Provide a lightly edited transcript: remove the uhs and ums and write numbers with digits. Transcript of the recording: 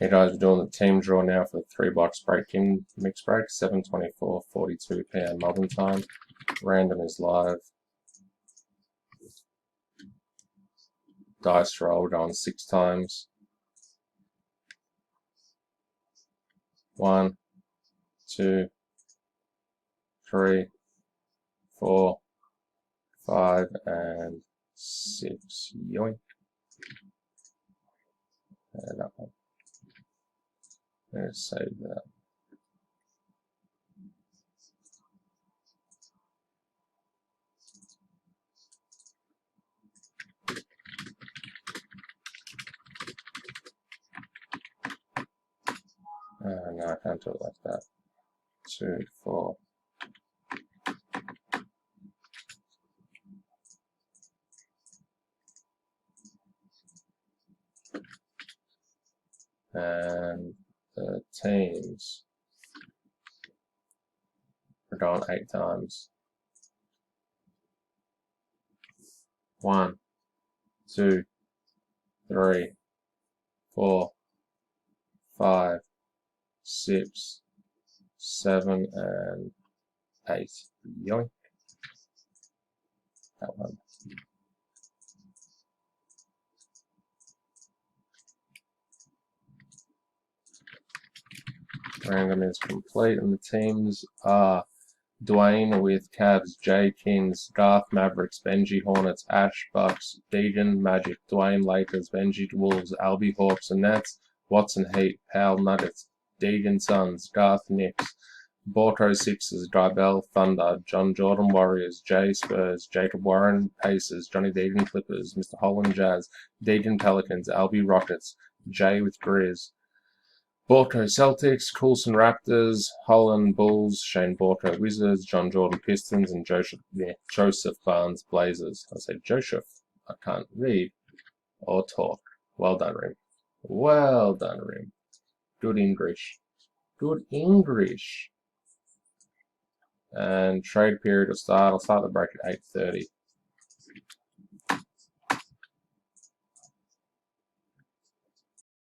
Hey guys, we're doing the team draw now for the 3-box break in mix break, 7:24:42 p.m. Melbourne time. Random is live. Dice roll going 6 times. 1, 2, 3, 4, 5, and 6. Yoink. And that one. Let's save that. No, I can't do it like that. 2, 4. And the teams are going 8 times. 1, 2, 3, 4, 5, 6, 7, and 8. Yoink. That one. Random is complete, and the teams are Dwayne with Cavs, Jay Kings, Garth Mavericks, Benji Hornets, Ash Bucks, Deegan Magic, Dwayne Lakers, Benji Wolves, Albie Hawks and Nets, Watson Heat, Powell Nuggets, Deegan Suns, Garth Knicks, Borto Sixers, Drybell Thunder, John Jordan Warriors, Jay Spurs, Jacob Warren Pacers, Johnny Deegan Clippers, Mr. Holland Jazz, Deegan Pelicans, Albie Rockets, Jay with Grizz, Borto Celtics, Coulson Raptors, Holland Bulls, Shane Borto Wizards, John Jordan Pistons, and Joseph Barnes Blazers. I said Joseph. I can't read or talk. Well done, Rim. Well done, Rim. Good English. Good English. And trade period will start. I'll start the break at 8:30.